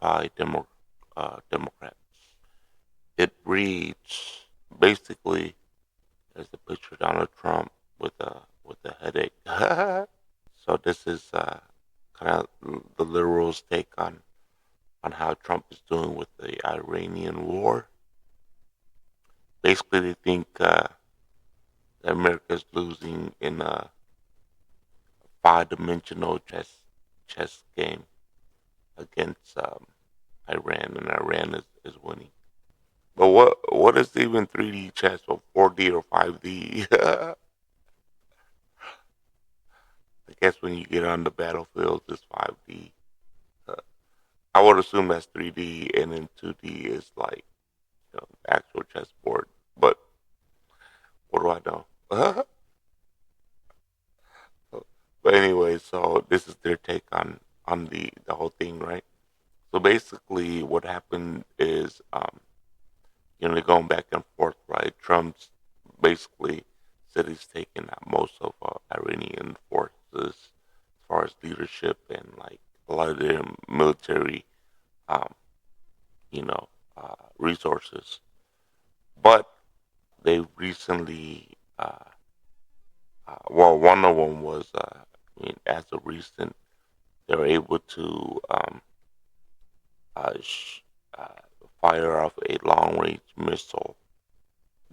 by Democrats. It reads basically as a picture of Donald Trump with a headache. So this is kind of the liberals' take on how Trump is doing with the Iranian war. Basically, they think that America is losing in a five-dimensional chess game against Iran, and Iran is winning. But what is even 3D chess or 4D or 5D? I guess when you get on the battlefield, it's 5D. Uh, I would assume that's 3D, and then 2D is like actual chessboard. But what do I know? But anyway, so this is their take on the whole thing, right? So basically, what happened is, they're going back and forth, right? Trump's basically said he's taken out most of Iranian forces as far as leadership and like a lot of their military, um, resources. But they recently, well, one of them was, as of recent, they were able to uh, sh- uh, fire off a long range missile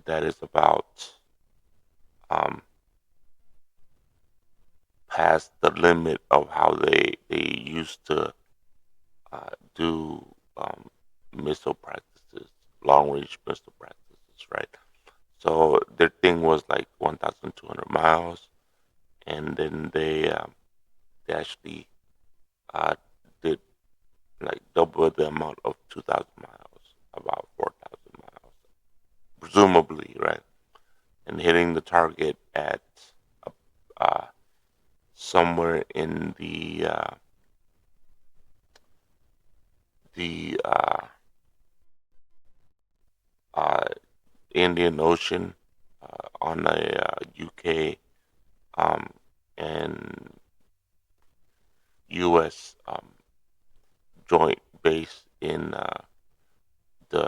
that is about um, past the limit of how they used to do missile practices, long range missile practices, right? So their thing was like 1,200 miles, and then they actually uh, did like double the amount of 2,000 miles, about 4,000 miles, presumably, right? And hitting the target at uh, uh, somewhere in the uh, Indian Ocean on a UK um, and U.S. Joint base in the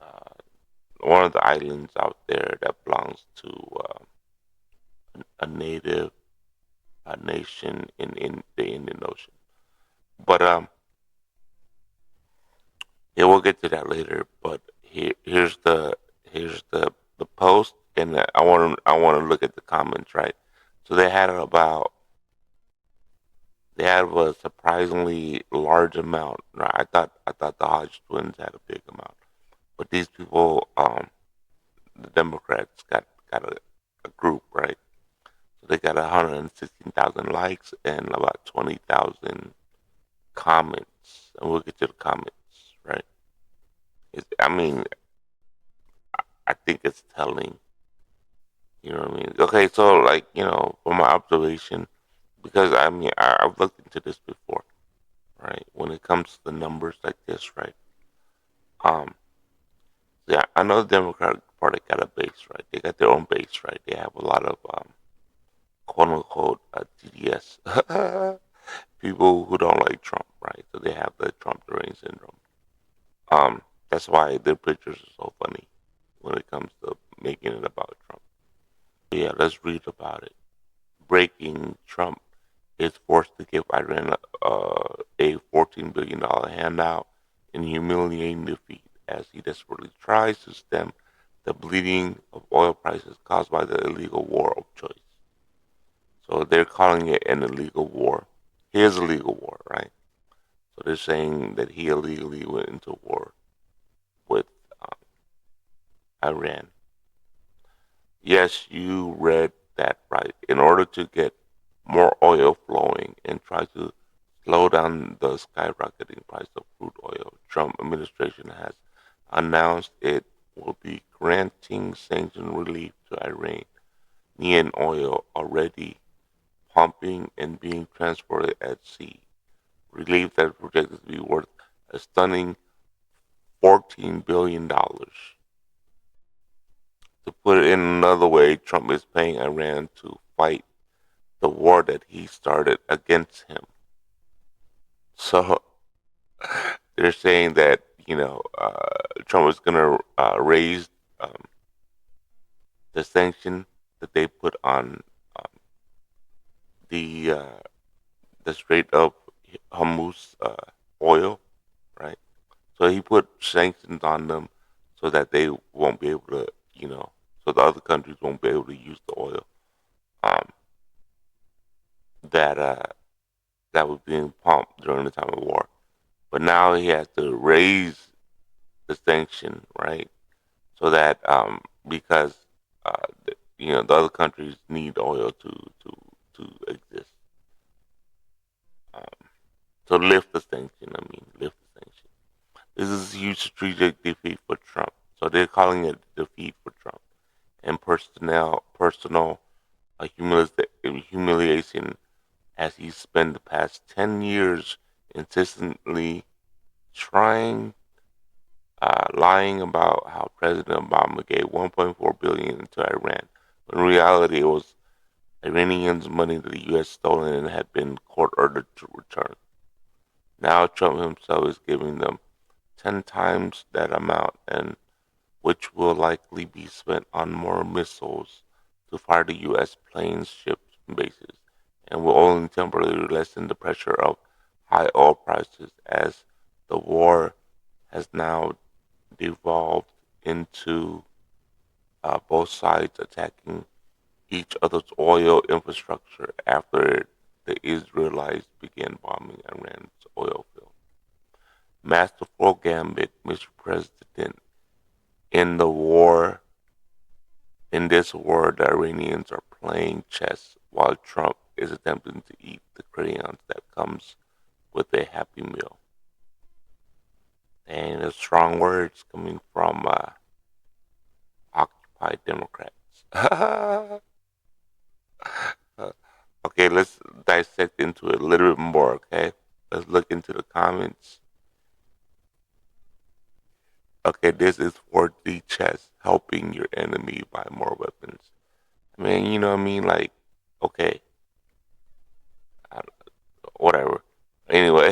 uh, one of the islands out there that belongs to a native nation in the Indian Ocean. But yeah, we'll get to that later. But here's the post, and I want to look at the comments, right? So they had a surprisingly large amount. Right? I thought the Hodge twins had a big amount, but these people, the Democrats, got a group, right? So they got 116,000 likes and about 20,000 comments, and we'll get to the comments, right? I mean, I think it's telling. You know what I mean? Okay, so like from my observation, because I mean I've looked into this before, right? When it comes to the numbers like this, right? Um, yeah, I know the Democratic Party got a base, right? They got their own base, right? They have a lot of quote unquote TDS people who don't like Trump, right? So they have the Trump deranged syndrome. That's why their pictures are so funny when it comes to making it about Trump. Yeah, let's read about it. Breaking: Trump is forced to give Iran a $14 billion handout in humiliating defeat as he desperately tries to stem the bleeding of oil prices caused by the illegal war of choice. So they're calling it an illegal war. Here's a legal war, right? So they're saying that he illegally went into war with um, Iran. Yes, you read that right. In order to get more oil flowing and try to slow down the skyrocketing price of crude oil, Trump administration has announced it will be granting sanction relief to Iranian oil already pumping and being transported at sea. Relief that is projected to be worth a stunning $14 billion. To put it in another way, Trump is paying Iran to fight the war that he started against him. So they're saying that Trump is going to raise um, the sanction that they put on um, the straight up hummus oil, right? So he put sanctions on them so that they won't be able to, so the other countries won't be able to use the oil um, that that was being pumped during the time of war. But now he has to raise the sanction, right? So that because the other countries need oil to exist. Um, so lift the sanction. I mean, lift the sanction. This is a huge strategic defeat for Trump. So they're calling it a defeat for Trump and personal humiliation as he spent the past 10 years insistently trying, lying about how President Obama gave 1.4 billion dollars to Iran. When in reality, it was Iranians' money that the U.S. stolen and had been court ordered to return. Now Trump himself is giving them 10 times that amount, and which will likely be spent on more missiles to fire the U.S. planes, ships, and bases, and will only temporarily lessen the pressure of high oil prices as the war has now devolved into both sides attacking each other's oil infrastructure after the Israelites began bombing Iran's oil field. Masterful gambit, Mr. President. In the war, in this war, the Iranians are playing chess while Trump is attempting to eat the crayons that comes with a happy meal. And the strong words coming from Occupy Democrats. Okay, let's dissect into it a little bit more, okay? Let's look into the comments. Okay, this is for the chess, helping your enemy buy more weapons. I mean, you know what I mean? Like, okay, whatever. Anyway,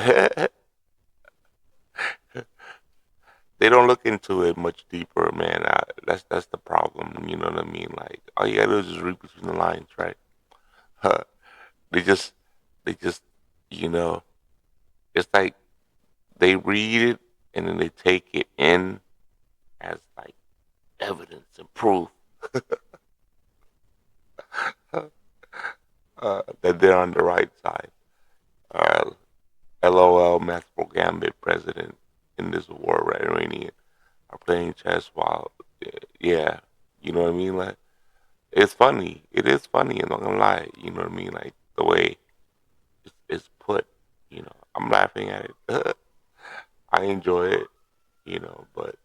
they don't look into it much deeper, man. That's the problem. You know what I mean? Like, all you gotta do is just read between the lines, right? they just, they just, you know, it's like they read it and then they take it in as like evidence and proof that they're on the right side. Uh, LOL, Master Gambit president in this war, right? Iranian are playing chess while, yeah, you know what I mean? Like, it's funny. It is funny. I'm not gonna lie. You know what I mean? Like the way it's put. I'm laughing at it. I enjoy it. But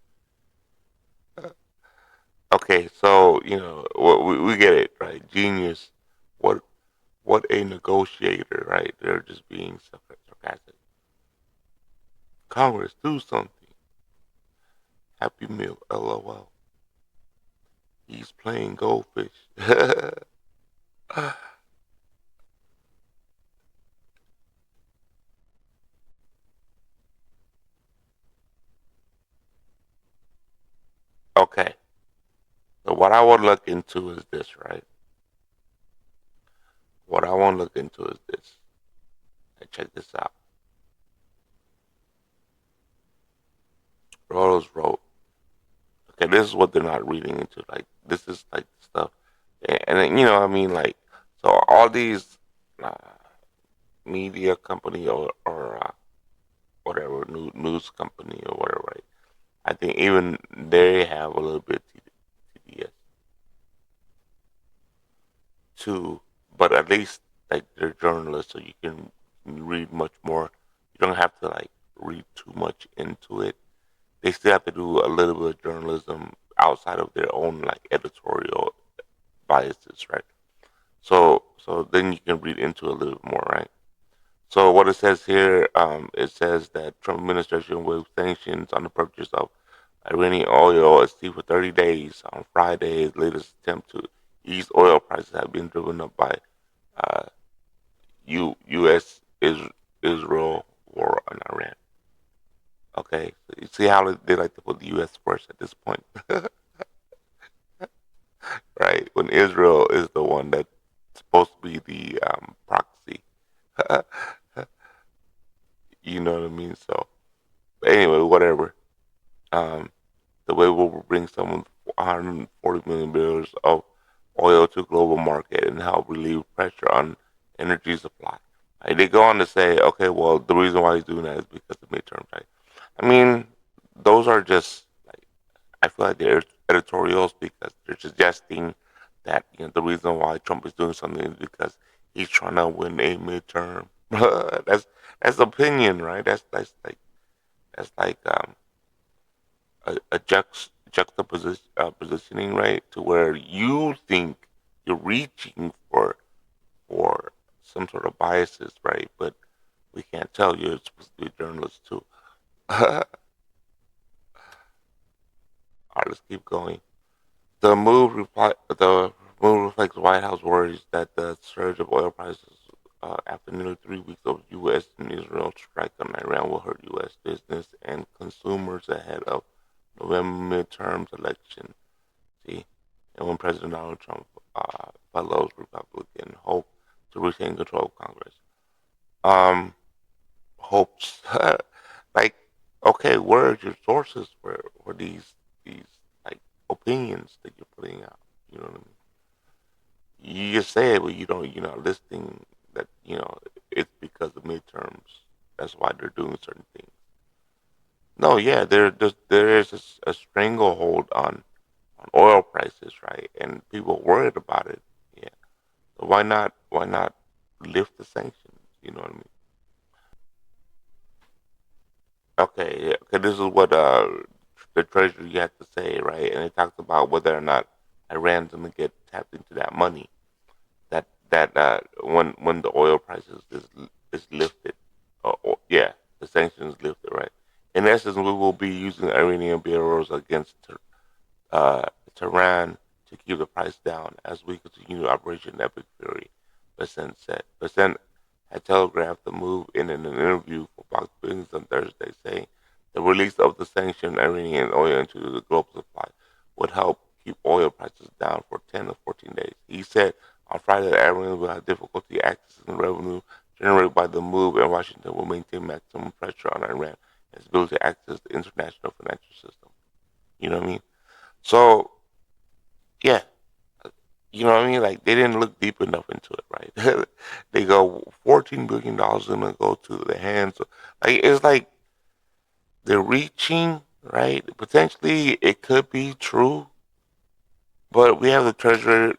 okay. So we get it, right? Genius. What what a negotiator, right? They're just being sarcastic. Congress, do something. Happy meal. LOL. He's playing goldfish. Okay. So what I want to look into is this, right? What I want to look into is this. Hey, check this out. Rose wrote, okay, this is what they're not reading into. Like, this is like stuff. And then, I mean, like, so all these uh, media company or whatever, news company or whatever, right? I think even they have a little bit of TDS too, but at least like they're journalists, so you can read much more. You don't have to like read too much into it. They still have to do a little bit of journalism outside of their own like editorial biases, right? So then you can read into it a little bit more, right? So what it says here, it says that Trump administration will sanctions on the purchase of Iranian oil at sea for 30 days. On Friday's latest attempt to ease oil prices have been driven up by U.S. Israel war on Iran. Okay, so you see how they like to put the U.S. first at this point, right? When Israel is the one that's supposed to be the proxy. You know what I mean? So, but anyway, whatever. Um, the way we'll bring some 140 million barrels of oil to global market and help relieve pressure on energy supply. Like, they go on to say, okay, well, the reason why he's doing that is because of midterms, right? I mean, those are just like, I feel like they're editorials because they're suggesting that the reason why Trump is doing something is because he's trying to win a midterm. That's opinion, right? That's like a juxtaposition positioning, right? To where you think you're reaching for some sort of biases, right? But we can't tell you're supposed to be a journalist too. All right, let's keep going. The move reflects White House worries that the surge of oil prices after nearly 3 weeks of U.S. and Israel strike on Iran will hurt U.S. business and consumers ahead of November midterms election. See, and when President Donald Trump follows Republican hope to retain control of Congress. Um, hopes like, okay, where are your sources for these like opinions that you're putting out? You know what I mean? You just say it, but you're not listing that it's because of midterms. That's why they're doing certain things. No, yeah, there is a stranglehold on oil prices, right? And people worried about it. Yeah, so why not lift the sanctions? You know what I mean? Okay, yeah, okay. This is what the Treasury had to say, right? And it talks about whether or not Iran's gonna get tapped into that money that when the oil prices is lifted. Yeah, the sanctions lifted, right? In essence, we will be using Iranian barrels against uh, Tehran to keep the price down as we continue Operation Epic Fury, Bessent said. Bessent had telegraphed the move in an interview for Fox Business on Thursday, saying the release of the sanctioned Iranian oil into the global supply would help keep oil prices down for 10 to 14 days. He said on Friday that Iran will have difficulty accessing revenue generated by the move, and Washington will maintain maximum pressure on Iran and its ability to access the international financial system. You know what I mean? So, yeah, you know what I mean? Like, they didn't look deep enough into it, right? They go $14 billion gonna go to the hands of, like, it's like they're reaching, right? Potentially it could be true, but we have the treasury,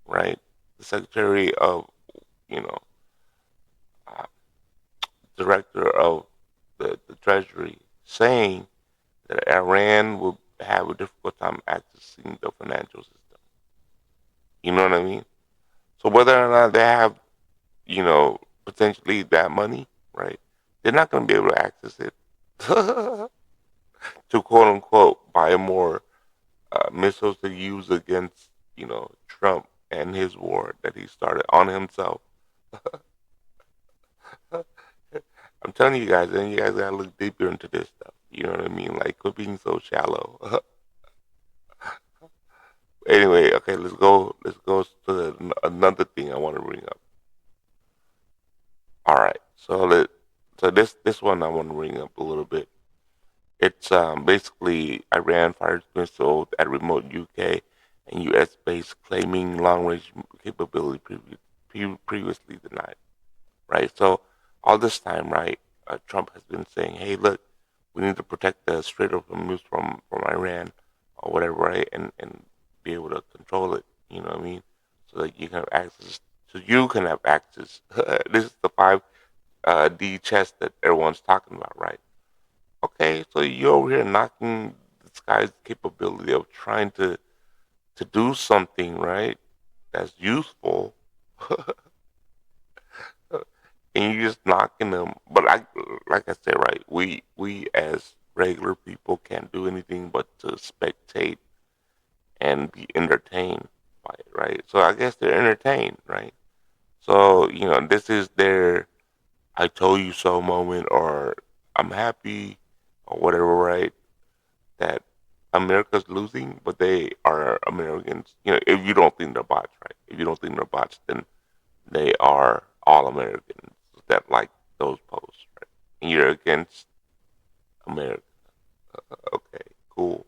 right? The secretary of, you know, uh, director of the treasury saying that Iran will have a difficult time accessing the financial system. You know what I mean? So whether or not they have, potentially that money, right? They're not going to be able to access it to quote unquote buy more missiles to use against, Trump and his war that he started on himself. I'm telling you guys, and you guys gotta look deeper into this stuff. You know what I mean? Like, quit being so shallow. Anyway, okay, let's go. Let's go to another thing I want to bring up. All right, so this one I want to bring up a little bit. It's basically Iran fired missiles at remote UK and US base claiming long range capability previously denied. Right, so all this time, right, Trump has been saying, "Hey, look, we need to protect the Strait of Hormuz from Iran or whatever, right, and be able to control it. You know what I mean? So that you can have access. So you can have access. This is the 5D chess that everyone's talking about, right? Okay, so you're over here knocking this guy's capability of trying to do something, right? That's useful, and you're just knocking them. But like I said, right? We as regular people can't do anything but to spectate and be entertained by it, right? So I guess they're entertained, right? So this is their I told you so moment, or I'm happy, or whatever, right? That America's losing, but they are Americans. If you don't think they're bots, right? If you don't think they're bots, then they are all Americans that like those posts, right? And you're against America. Okay, cool.